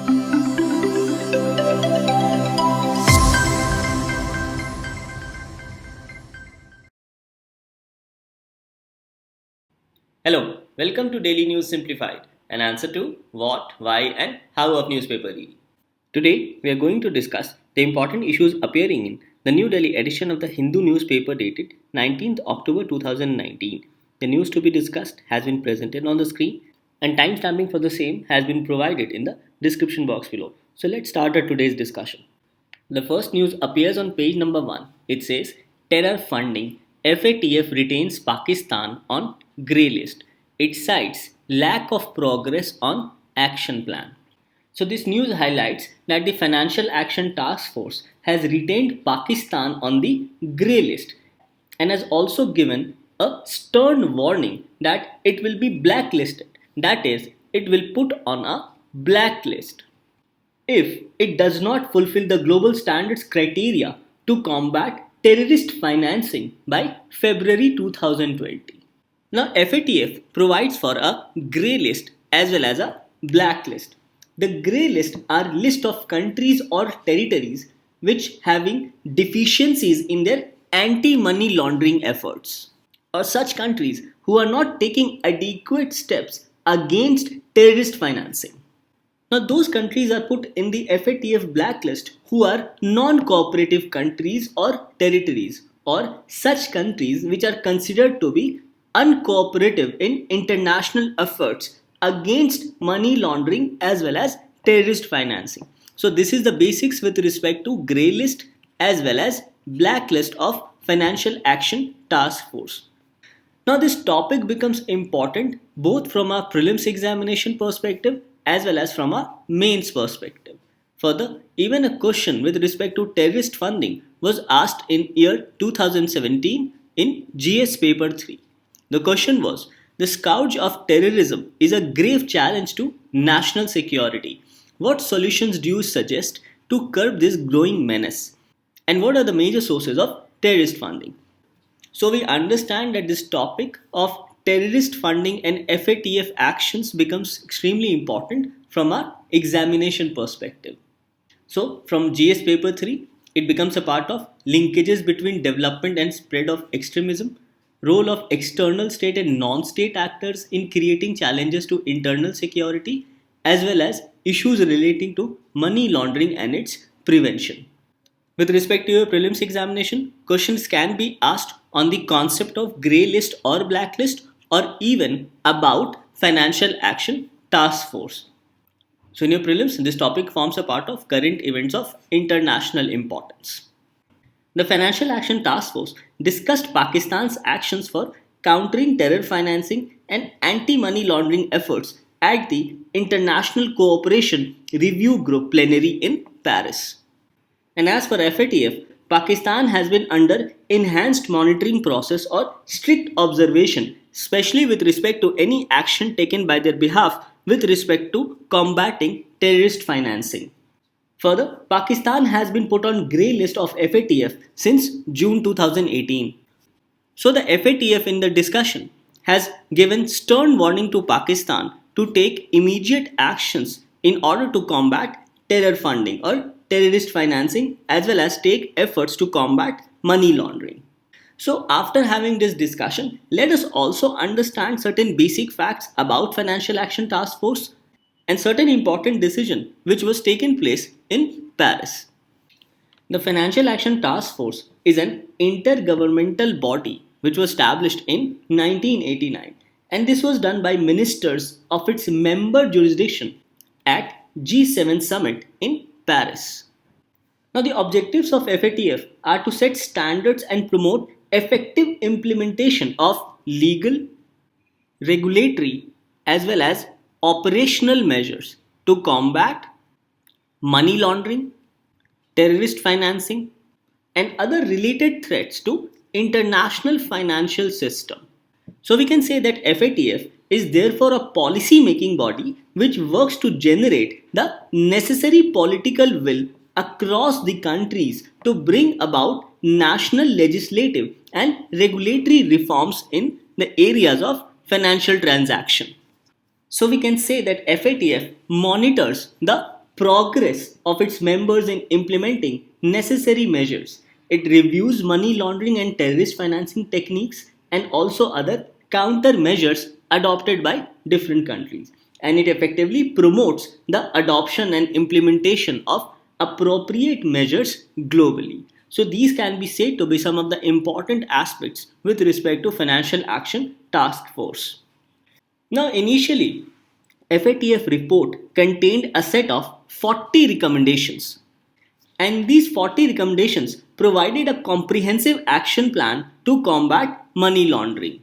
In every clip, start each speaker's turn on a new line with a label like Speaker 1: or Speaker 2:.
Speaker 1: Hello, welcome to Daily News Simplified, an answer to what, why, and how of newspaper reading. Today, we are going to discuss the important issues appearing in the New Delhi edition of the Hindu newspaper dated 19th October 2019. The news to be discussed has been presented on the screen, and timestamping for the same has been provided in the description box below. So let's start today's discussion. The first news appears on page number 1. It says terror funding. FATF retains Pakistan on grey list. It cites lack of progress on action plan. So this news highlights that the Financial Action Task Force has retained Pakistan on the grey list and has also given a stern warning that it will be blacklisted. That is, it will put on a blacklist if it does not fulfill the global standards criteria to combat terrorist financing by February 2020. Now, FATF provides for a grey list as well as a blacklist. The grey list are list of countries or territories which having deficiencies in their anti-money laundering efforts, or such countries who are not taking adequate steps against terrorist financing. Now, those countries are put in the FATF blacklist who are non-cooperative countries or territories, or such countries which are considered to be uncooperative in international efforts against money laundering as well as terrorist financing. So, this is the basics with respect to grey list as well as blacklist of Financial Action Task Force. Now, this topic becomes important both from a prelims examination perspective as well as from a mains perspective. Further, even a question with respect to terrorist funding was asked in year 2017 in GS paper 3. The question was, the scourge of terrorism is a grave challenge to national security. What solutions do you suggest to curb this growing menace? And what are the major sources of terrorist funding? So we understand that this topic of terrorist funding and FATF actions becomes extremely important from our examination perspective. So from GS paper 3, it becomes a part of linkages between development and spread of extremism, role of external state and non-state actors in creating challenges to internal security, as well as issues relating to money laundering and its prevention. With respect to your prelims examination, questions can be asked on the concept of grey list or blacklist, or even about Financial Action Task Force. So in your prelims, this topic forms a part of current events of international importance. The Financial Action Task Force discussed Pakistan's actions for countering terror financing and anti-money laundering efforts at the International Cooperation Review Group plenary in Paris. And as for FATF, Pakistan has been under enhanced monitoring process or strict observation, especially with respect to any action taken by their behalf with respect to combating terrorist financing. Further, Pakistan has been put on grey list of FATF since June 2018. So the FATF in the discussion has given stern warning to Pakistan to take immediate actions in order to combat terror funding or terrorist financing, as well as take efforts to combat money laundering. So after having this discussion, let us also understand certain basic facts about Financial Action Task Force and certain important decision which was taken place in Paris. The Financial Action Task Force is an intergovernmental body which was established in 1989, and this was done by ministers of its member jurisdiction at G7 summit in Paris. Now the objectives of FATF are to set standards and promote effective implementation of legal, regulatory as well as operational measures to combat money laundering, terrorist financing, and other related threats to international financial system. So we can say that FATF is therefore a policy making body which works to generate the necessary political will across the countries to bring about national legislative and regulatory reforms in the areas of financial transaction. So we can say that FATF monitors the progress of its members in implementing necessary measures. It reviews money laundering and terrorist financing techniques and also other countermeasures adopted by different countries. And it effectively promotes the adoption and implementation of appropriate measures globally. So these can be said to be some of the important aspects with respect to Financial Action Task Force. Now, initially, FATF report contained a set of 40 recommendations, and these 40 recommendations provided a comprehensive action plan to combat money laundering.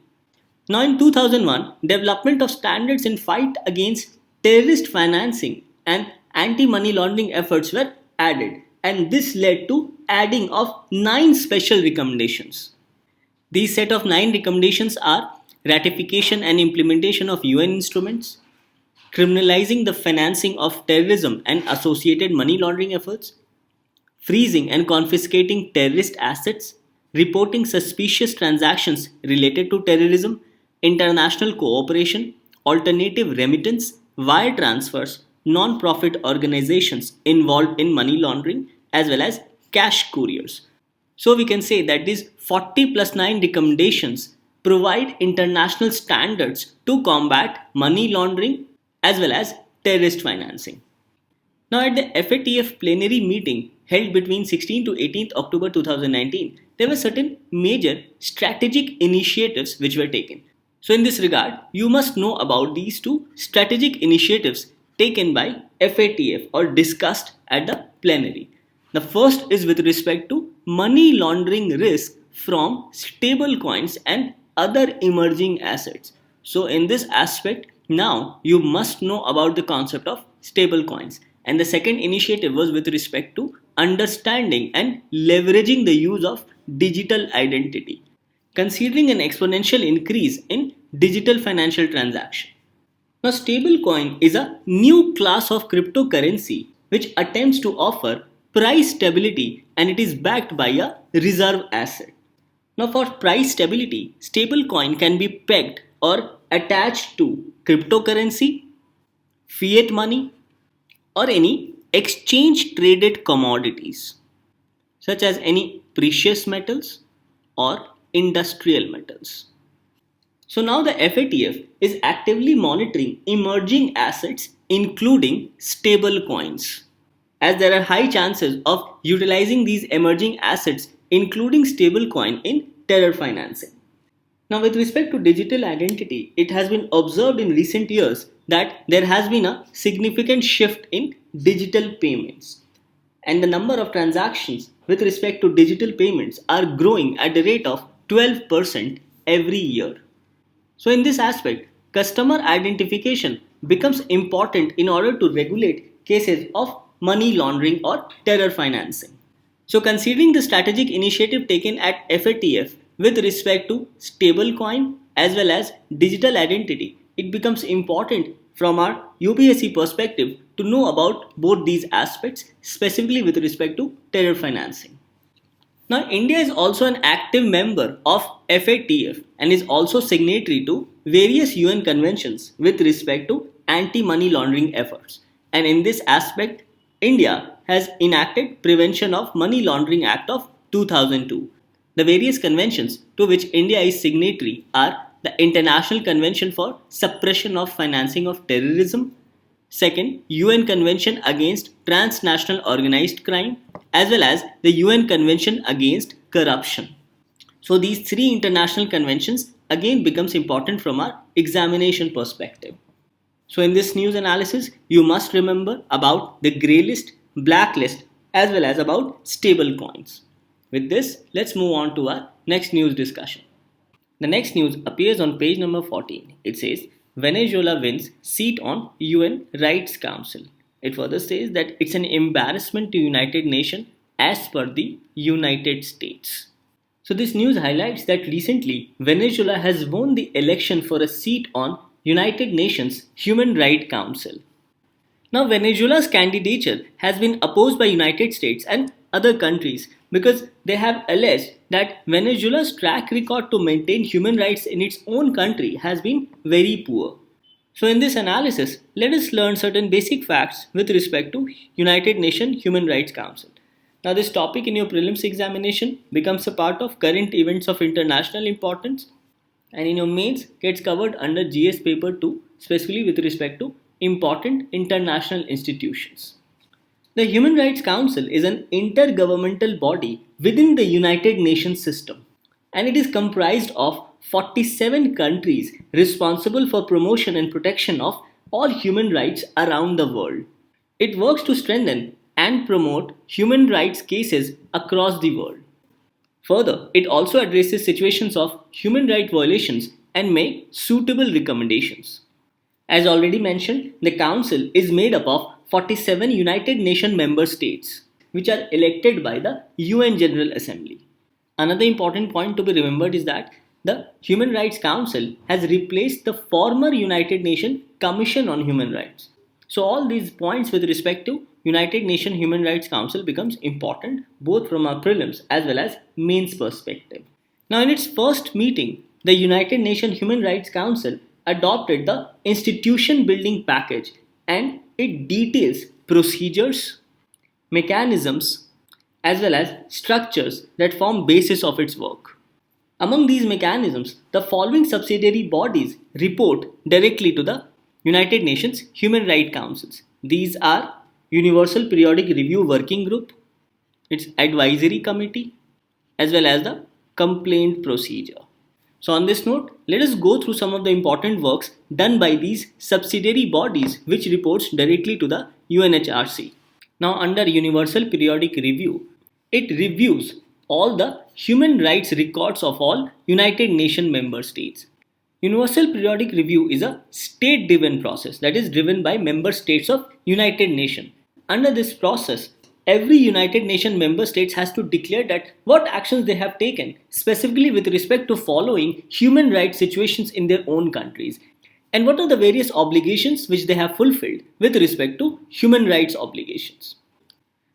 Speaker 1: Now, in 2001, development of standards in fight against terrorist financing and anti-money laundering efforts were added, and this led to adding of 9 special recommendations. These set of 9 recommendations are ratification and implementation of UN instruments, criminalizing the financing of terrorism and associated money laundering efforts, freezing and confiscating terrorist assets, reporting suspicious transactions related to terrorism, international cooperation, alternative remittance, wire transfers, non-profit organizations involved in money laundering, as well as cash couriers. So we can say that these 40 plus 9 recommendations provide international standards to combat money laundering as well as terrorist financing. Now, at the FATF plenary meeting held between 16 to 18th October 2019, there were certain major strategic initiatives which were taken. So, in this regard, you must know about these two strategic initiatives taken by FATF or discussed at the plenary. The first is with respect to money laundering risk from stable coins and other emerging assets. So, in this aspect, now you must know about the concept of stable coins. And the second initiative was with respect to understanding and leveraging the use of digital identity, considering an exponential increase in digital financial transaction. Now, stablecoin is a new class of cryptocurrency which attempts to offer price stability, and it is backed by a reserve asset. Now, for price stability, stablecoin can be pegged or attached to cryptocurrency, fiat money, or any exchange traded commodities such as any precious metals or industrial metals. So now the FATF is actively monitoring emerging assets including stable coins, as there are high chances of utilizing these emerging assets including stablecoin in terror financing. Now, with respect to digital identity, it has been observed in recent years that there has been a significant shift in digital payments, and the number of transactions with respect to digital payments are growing at the rate of 12% every year. So, in this aspect, customer identification becomes important in order to regulate cases of money laundering or terror financing. So, considering the strategic initiative taken at FATF with respect to stablecoin as well as digital identity, it becomes important from our UPSC perspective to know about both these aspects, specifically with respect to terror financing. Now, India is also an active member of FATF and is also signatory to various UN conventions with respect to anti-money laundering efforts. And in this aspect, India has enacted Prevention of Money Laundering Act of 2002. The various conventions to which India is signatory are the International Convention for Suppression of Financing of Terrorism, second, UN Convention Against Transnational Organized Crime, as well as the UN Convention Against Corruption. So these three international conventions again becomes important from our examination perspective. So in this news analysis, you must remember about the grey list, black list, as well as about stable coins. With this, let's move on to our next news discussion. The next news appears on page number 14. It says, Venezuela wins seat on UN Rights Council. It further says that it's an embarrassment to United Nations as per the United States. So this news highlights that recently Venezuela has won the election for a seat on United Nations Human Rights Council. Now, Venezuela's candidature has been opposed by United States and other countries because they have alleged that Venezuela's track record to maintain human rights in its own country has been very poor. So in this analysis, let us learn certain basic facts with respect to United Nations Human Rights Council. Now this topic in your prelims examination becomes a part of current events of international importance, and in your mains gets covered under GS paper 2, specifically with respect to important international institutions. The Human Rights Council is an intergovernmental body within the United Nations system, and it is comprised of 47 countries responsible for promotion and protection of all human rights around the world. It works to strengthen and promote human rights cases across the world. Further, it also addresses situations of human rights violations and make suitable recommendations. As already mentioned, the Council is made up of 47 United Nations member states, which are elected by the UN General Assembly. Another important point to be remembered is that the Human Rights Council has replaced the former United Nations Commission on Human Rights. So all these points with respect to United Nations Human Rights Council becomes important both from our prelims as well as mains perspective. Now in its first meeting, the United Nations Human Rights Council adopted the institution building package, and it details procedures, mechanisms as well as structures that form basis of its work. Among these mechanisms, the following subsidiary bodies report directly to the United Nations Human Rights Councils. These are Universal Periodic Review Working Group, its Advisory Committee, as well as the Complaint Procedure. So on this note, let us go through some of the important works done by these subsidiary bodies which reports directly to the UNHRC. Now under Universal Periodic Review, it reviews all the human rights records of all United Nations member states. Universal Periodic Review is a state-driven process that is driven by member states of United Nations. Under this process, every United Nations member states has to declare that what actions they have taken specifically with respect to following human rights situations in their own countries, and what are the various obligations which they have fulfilled with respect to human rights obligations.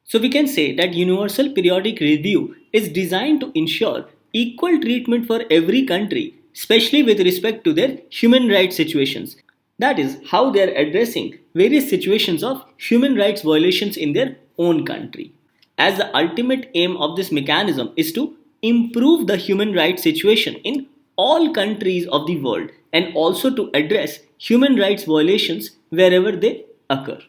Speaker 1: So we can say that Universal Periodic Review is designed to ensure equal treatment for every country, especially with respect to their human rights situations. That is, how they are addressing various situations of human rights violations in their own country. As the ultimate aim of this mechanism is to improve the human rights situation in all countries of the world and also to address human rights violations wherever they occur.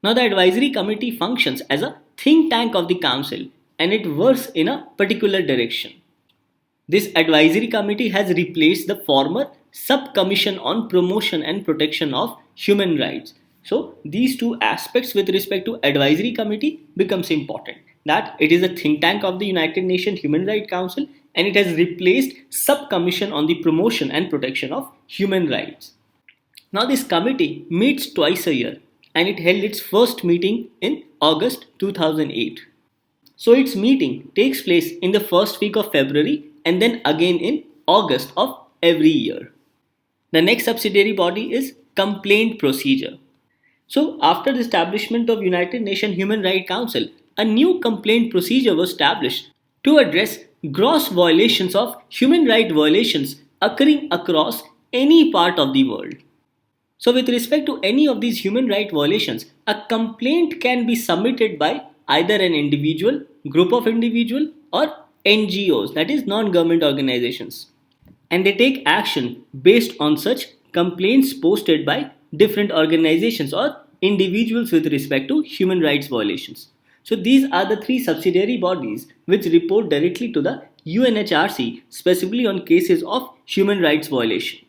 Speaker 1: Now the advisory committee functions as a think tank of the council, and it works in a particular direction. This advisory committee has replaced the former subcommission on promotion and protection of human rights. So these two aspects with respect to advisory committee becomes important, that it is a think tank of the United Nations Human Rights Council and it has replaced subcommission on the promotion and protection of human rights. Now this committee meets twice a year, and it held its first meeting in August 2008. So its meeting takes place in the first week of February and then again in August of every year. The next subsidiary body is Complaint Procedure. So after the establishment of United Nations Human Rights Council, a new complaint procedure was established to address gross violations of human rights violations occurring across any part of the world. So with respect to any of these human rights violations, a complaint can be submitted by either an individual, group of individuals, or NGOs, that is non-government organizations. And they take action based on such complaints posted by different organizations or individuals with respect to human rights violations. So these are the three subsidiary bodies which report directly to the UNHRC specifically on cases of human rights violation.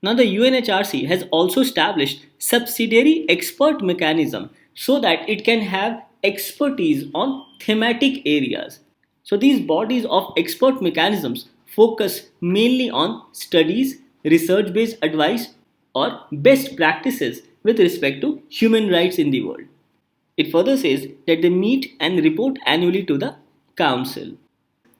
Speaker 1: Now the UNHRC has also established subsidiary expert mechanism so that it can have expertise on thematic areas. So these bodies of expert mechanisms focus mainly on studies, research-based advice, or best practices with respect to human rights in the world. It further says that they meet and report annually to the Council.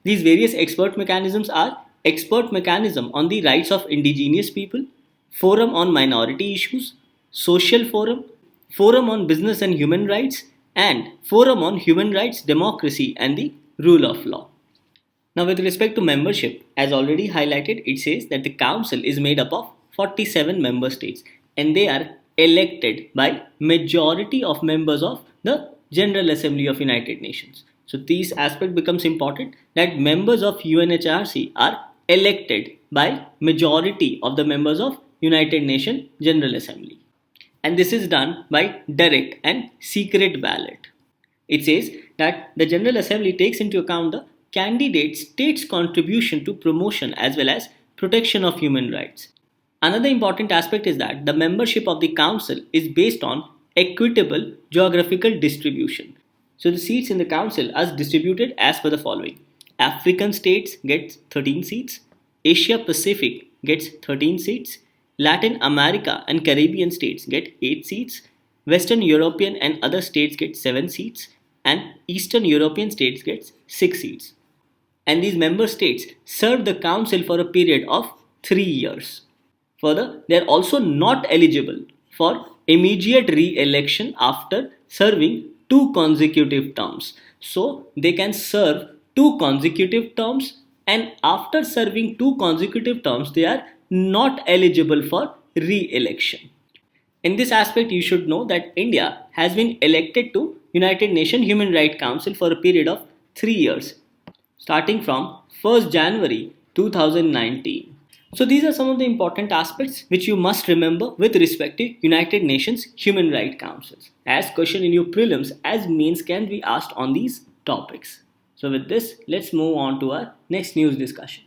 Speaker 1: These various expert mechanisms are Expert Mechanism on the Rights of Indigenous People, Forum on Minority Issues, Social Forum, Forum on Business and Human Rights, and Forum on Human Rights, Democracy and the Rule of Law. Now with respect to membership, as already highlighted, it says that the Council is made up of 47 member states, and they are elected by majority of members of the General Assembly of United Nations. So this aspect becomes important, that members of UNHRC are elected by majority of the members of United Nations General Assembly. And this is done by direct and secret ballot. It says that the General Assembly takes into account the candidate state's contribution to promotion as well as protection of human rights. Another important aspect is that the membership of the council is based on equitable geographical distribution. So the seats in the council are distributed as per the following. African states get 13 seats, Asia Pacific gets 13 seats, Latin America and Caribbean states get 8 seats, Western European and other states get 7 seats, and Eastern European states get 6 seats. And these member states serve the council for a period of 3 years. Further, they are also not eligible for immediate re-election after serving 2 consecutive terms. So they can serve 2 consecutive terms, and after serving 2 consecutive terms they are not eligible for re-election. In this aspect, you should know that India has been elected to United Nations Human Rights Council for a period of 3 years, starting from 1st January 2019. So these are some of the important aspects which you must remember with respect to United Nations Human Rights Councils, as question in your prelims as mains can be asked on these topics. So with this, let's move on to our next news discussion.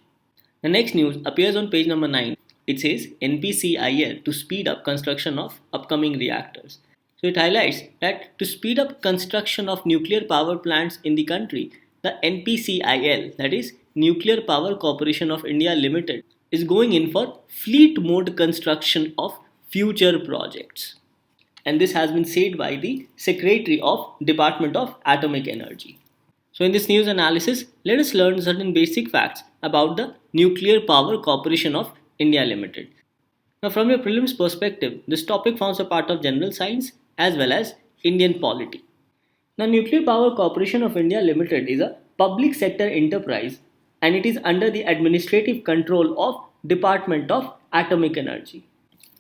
Speaker 1: The next news appears on page number 9. It says NPCIL to speed up construction of upcoming reactors. So it highlights that to speed up construction of nuclear power plants in the country, the NPCIL, that is Nuclear Power Corporation of India Limited, is going in for fleet mode construction of future projects. And this has been said by the Secretary of Department of Atomic Energy. So in this news analysis, let us learn certain basic facts about the Nuclear Power Corporation of India Limited. Now from your prelims perspective, this topic forms a part of general science as well as Indian polity. Now Nuclear Power Corporation of India Limited is a public sector enterprise, and it is under the administrative control of Department of Atomic Energy.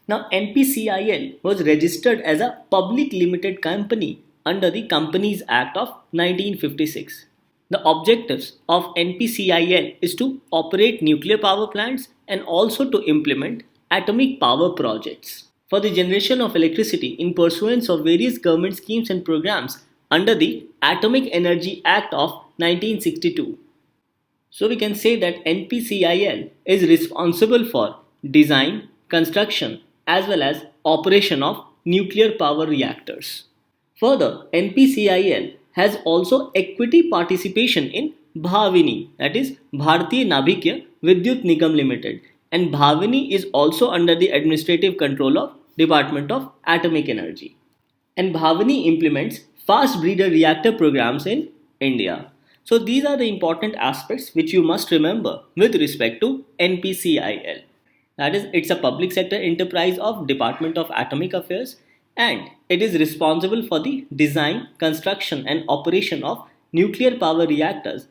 Speaker 1: Now NPCIL was registered as a public limited company under the Companies Act of 1956. The objectives of NPCIL is to operate nuclear power plants and also to implement atomic power projects for the generation of electricity in pursuance of various government schemes and programs under the Atomic Energy Act of 1962. So we can say that NPCIL is responsible for design, construction as well as operation of nuclear power reactors. Further, NPCIL has also equity participation in Bhavini, that is Bharatiya Navikya Vidyut Nigam Limited, and Bhavini is also under the administrative control of Department of Atomic Energy. And Bhavini implements fast breeder reactor programs in India. So these are the important aspects which you must remember with respect to NPCIL. That is, it's a public sector enterprise of Department of Atomic Affairs, and it is responsible for the design, construction and operation of nuclear power reactors.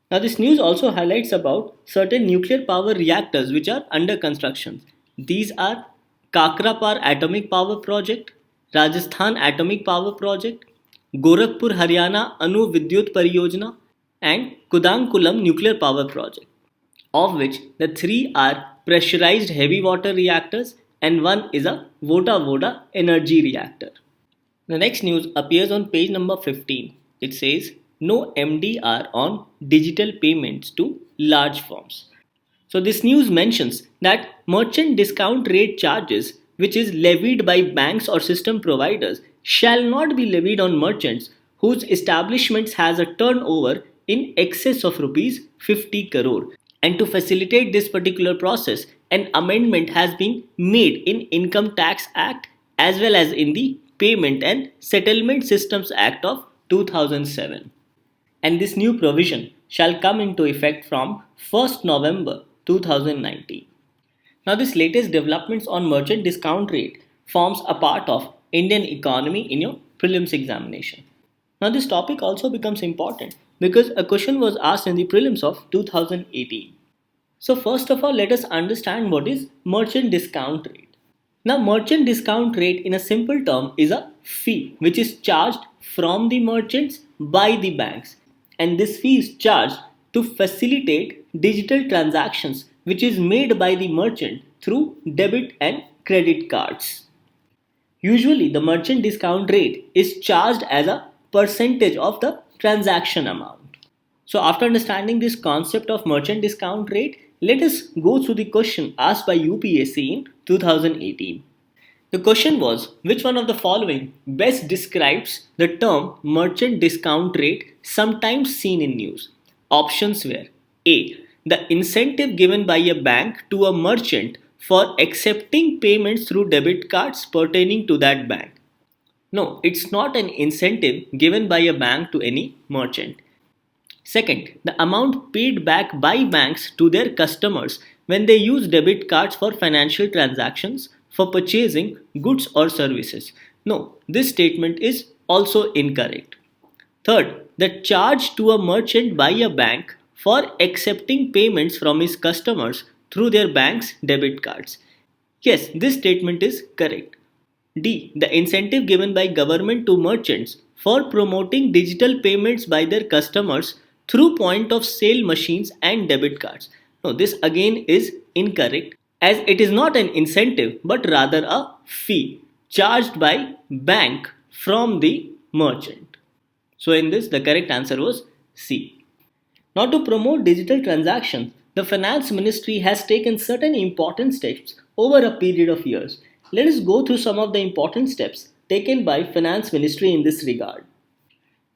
Speaker 1: Now this news also highlights about certain nuclear power reactors which are under construction. These are Kakrapar Atomic Power Project, Rajasthan Atomic Power Project, Gorakhpur Haryana Anu Vidyut Pariyojana and Kudankulam Nuclear Power Project, of which the 3 are pressurized heavy water reactors and 1 is a Voda energy reactor. The next news appears on page number 15. It says no MDR on digital payments to large firms. So this news mentions that merchant discount rate charges which is levied by banks or system providers shall not be levied on merchants whose establishments has a turnover in excess of rupees 50 crore. And to facilitate this particular process, an amendment has been made in Income Tax Act as well as in the Payment and Settlement Systems Act of 2007. And this new provision shall come into effect from 1st November 2019. Now this latest developments on merchant discount rate forms a part of Indian economy in your prelims examination. Now this topic also becomes important because a question was asked in the prelims of 2018. So first of all, let us understand what is merchant discount rate. Now, merchant discount rate in a simple term is a fee which is charged from the merchants by the banks, and this fee is charged to facilitate digital transactions which is made by the merchant through debit and credit cards. Usually, the merchant discount rate is charged as a percentage of the transaction amount. So, after understanding this concept of merchant discount rate, let us go through the question asked by UPSC in 2018. The question was, which one of the following best describes the term merchant discount rate sometimes seen in news? Options were A. The incentive given by a bank to a merchant for accepting payments through debit cards pertaining to that bank. No, it's not an incentive given by a bank to any merchant. Second, the amount paid back by banks to their customers when they use debit cards for financial transactions for purchasing goods or services. No, this statement is also incorrect. Third, the charge to a merchant by a bank for accepting payments from his customers through their bank's debit cards. Yes, this statement is correct. D. The incentive given by government to merchants for promoting digital payments by their customers through point of sale machines and debit cards. No, this again is incorrect as it is not an incentive but rather a fee charged by bank from the merchant. So in this the correct answer was C. Now to promote digital transactions, the finance ministry has taken certain important steps over a period of years. Let us go through some of the important steps taken by finance ministry in this regard.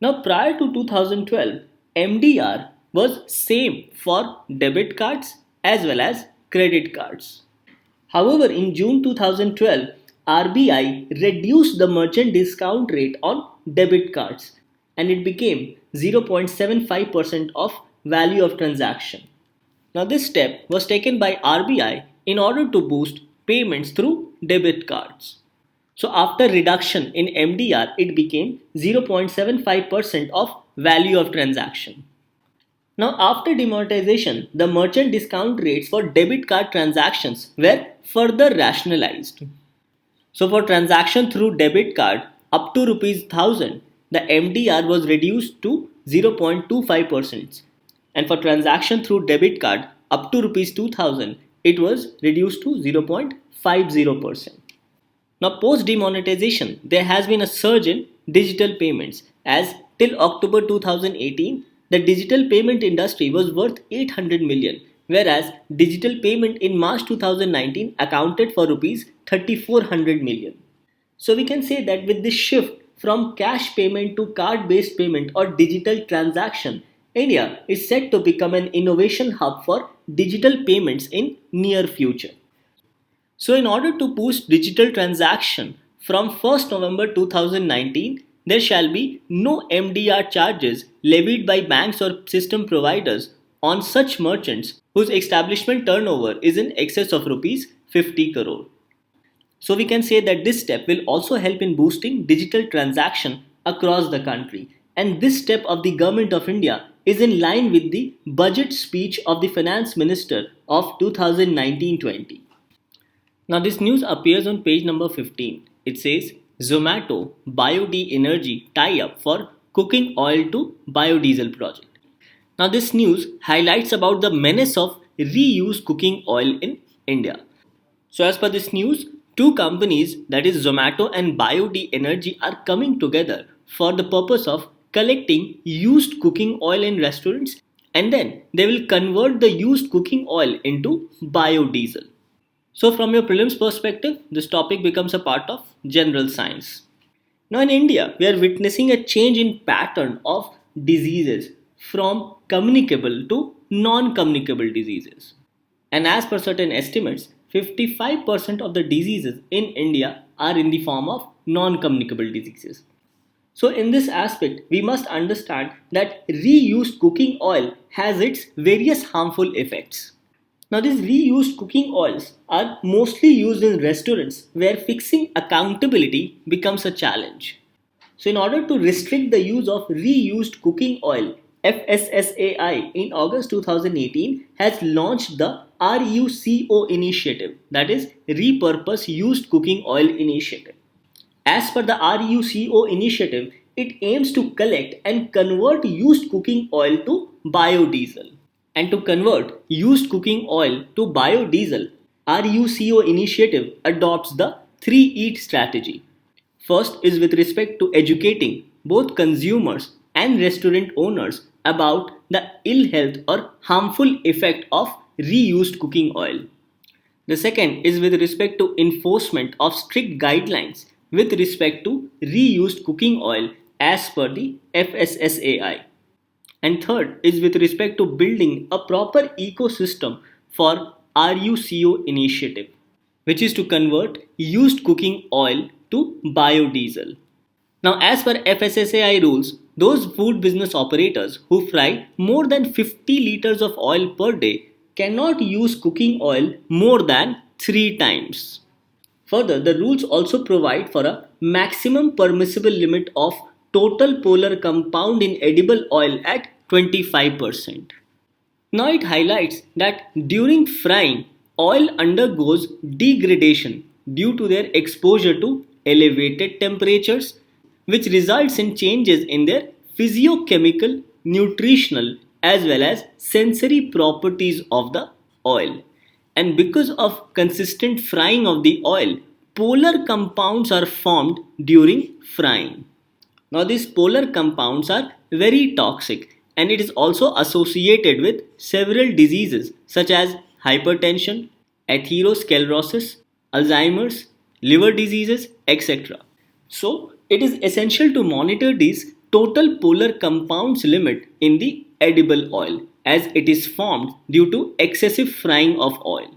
Speaker 1: Now prior to 2012, MDR was same for debit cards as well as credit cards. However, in June 2012, RBI reduced the merchant discount rate on debit cards and it became 0.75% of value of transaction. Now this step was taken by RBI in order to boost payments through debit cards. So after reduction in MDR, it became 0.75% of value of transaction. Now after demonetization, the merchant discount rates for debit card transactions were further rationalized. So for transaction through debit card up to rupees 1000, the MDR was reduced to 0.25%. And for transaction through debit card up to rupees 2000, it was reduced to 0.50%. Now, post demonetization, there has been a surge in digital payments as till October 2018, the digital payment industry was worth 800 million, whereas digital payment in March 2019 accounted for rupees 3400 million. So we can say that with this shift from cash payment to card based payment or digital transaction, India is set to become an innovation hub for digital payments in near future. So in order to boost digital transaction from 1st November 2019, there shall be no MDR charges levied by banks or system providers on such merchants whose establishment turnover is in excess of rupees 50 crore. So we can say that this step will also help in boosting digital transaction across the country. And this step of the Government of India is in line with the budget speech of the Finance Minister of 2019-20. Now this news appears on page number 15. It says Zomato energy tie-up for cooking oil to biodiesel project. Now this news highlights about the menace of reused cooking oil in India. So as per this news, two companies that is Zomato and energy are coming together for the purpose of collecting used cooking oil in restaurants and then they will convert the used cooking oil into biodiesel. So from your prelims perspective, this topic becomes a part of general science. Now in India, we are witnessing a change in pattern of diseases from communicable to non-communicable diseases. And as per certain estimates, 55% of the diseases in India are in the form of non-communicable diseases. So in this aspect, we must understand that reused cooking oil has its various harmful effects. Now these reused cooking oils are mostly used in restaurants where fixing accountability becomes a challenge. So in order to restrict the use of reused cooking oil, FSSAI in August 2018 has launched the RUCO initiative, that is Repurpose Used Cooking Oil Initiative. As per the RUCO initiative, it aims to collect and convert used cooking oil to biodiesel. And to convert used cooking oil to biodiesel, RUCO initiative adopts the 3 EAT strategy. First is with respect to educating both consumers and restaurant owners about the ill health or harmful effect of reused cooking oil. The second is with respect to enforcement of strict guidelines with respect to reused cooking oil as per the FSSAI. And third is with respect to building a proper ecosystem for RUCO initiative, which is to convert used cooking oil to biodiesel. Now, as per FSSAI rules, those food business operators who fry more than 50 liters of oil per day cannot use cooking oil more than 3 times. Further, the rules also provide for a maximum permissible limit of total polar compound in edible oil at 25%. Now it highlights that during frying, oil undergoes degradation due to their exposure to elevated temperatures, which results in changes in their physiochemical, nutritional, as well as sensory properties of the oil. And because of consistent frying of the oil, polar compounds are formed during frying. Now, these polar compounds are very toxic and it is also associated with several diseases such as hypertension, atherosclerosis, Alzheimer's, liver diseases, etc. So, it is essential to monitor these total polar compounds limit in the edible oil as it is formed due to excessive frying of oil.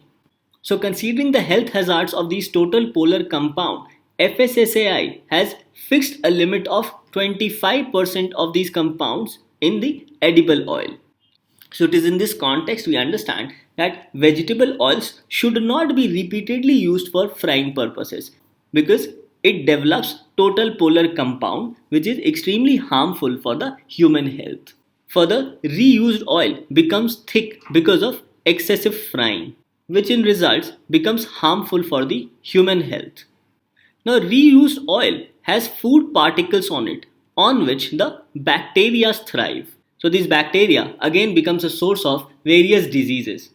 Speaker 1: So, considering the health hazards of these total polar compound, FSSAI has fixed a limit of 25% of these compounds in the edible oil. So, it is in this context we understand that vegetable oils should not be repeatedly used for frying purposes because it develops total polar compound which is extremely harmful for the human health. Further, reused oil becomes thick because of excessive frying, which in results becomes harmful for the human health. Now, reused oil has food particles on it on which the bacteria thrive. So, these bacteria again becomes a source of various diseases.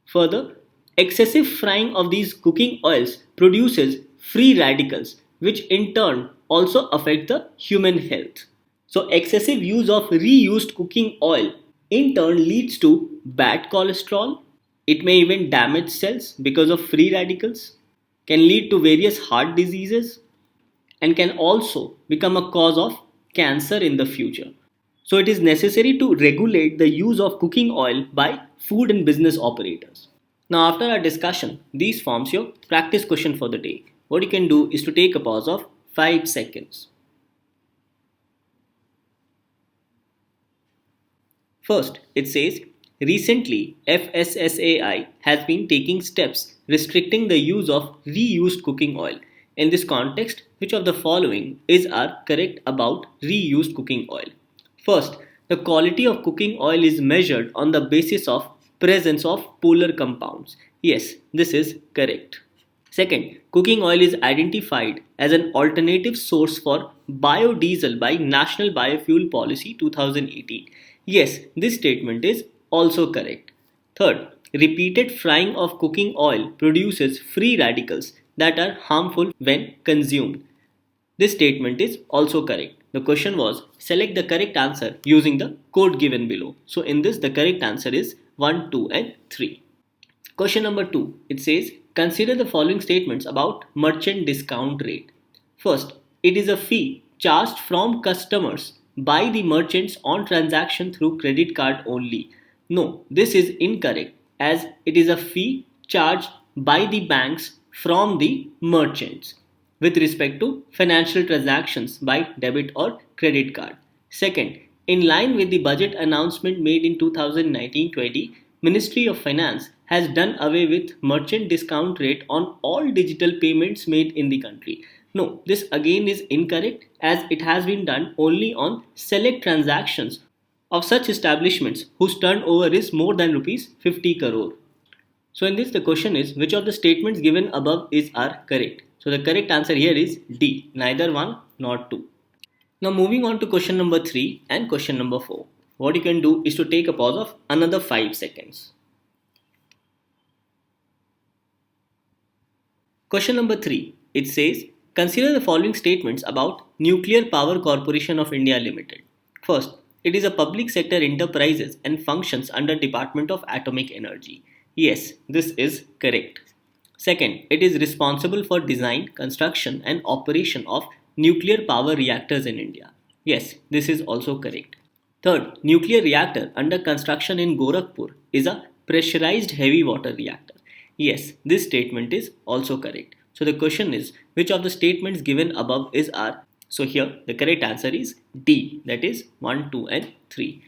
Speaker 1: Further, excessive frying of these cooking oils produces free radicals, which in turn also affect the human health. So, excessive use of reused cooking oil in turn leads to bad cholesterol. It may even damage cells because of free radicals, can lead to various heart diseases, and can also become a cause of cancer in the future. So, it is necessary to regulate the use of cooking oil by food and business operators. Now, after our discussion, these forms your practice question for the day. What you can do is to take a pause of 5 seconds. First, it says, recently FSSAI has been taking steps restricting the use of reused cooking oil. In this context, which of the following are correct about reused cooking oil? First, the quality of cooking oil is measured on the basis of presence of polar compounds. Yes, this is correct. Second, cooking oil is identified as an alternative source for biodiesel by National Biofuel Policy 2018. Yes, this statement is also correct. Third, repeated frying of cooking oil produces free radicals that are harmful when consumed. This statement is also correct. The question was select the correct answer using the code given below. So in this the correct answer is 1, 2 and 3. Question number 2. It says consider the following statements about merchant discount rate. First, it is a fee charged from customers by the merchants on transaction through credit card only. No, this is incorrect as it is a fee charged by the banks from the merchants with respect to financial transactions by debit or credit card. Second, in line with the budget announcement made in 2019-20, Ministry of Finance has done away with merchant discount rate on all digital payments made in the country. No, this again is incorrect as it has been done only on select transactions of such establishments whose turnover is more than rupees 50 crore. So in this the question is which of the statements given above are correct. So the correct answer here is D, neither one nor two. Now moving on to question number 3 and question number 4. What you can do is to take a pause of another 5 seconds. Question number 3. It says, consider the following statements about Nuclear Power Corporation of India Limited. First, it is a public sector enterprise and functions under Department of Atomic Energy. Yes, this is correct. Second, it is responsible for design, construction and operation of nuclear power reactors in India. Yes, this is also correct. Third, nuclear reactor under construction in Gorakhpur is a pressurized heavy water reactor. Yes, this statement is also correct. So the question is which of the statements given above are. So here the correct answer is D, that is 1, 2 and 3.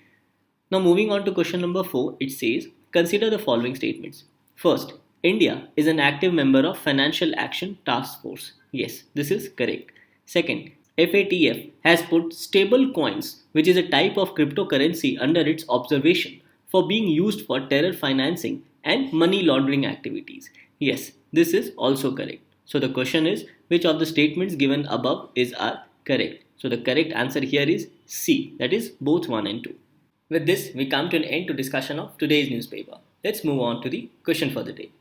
Speaker 1: Now moving on to question number 4, it says consider the following statements. First, India is an active member of Financial Action Task Force. Yes, this is correct. Second, FATF has put stable coins, which is a type of cryptocurrency, under its observation for being used for terror financing and money laundering activities. Yes, this is also correct. So the question is which of the statements given above are correct. So the correct answer here is C, that is both 1 and 2. With this, we come to an end to discussion of today's newspaper. Let's move on to the question for the day.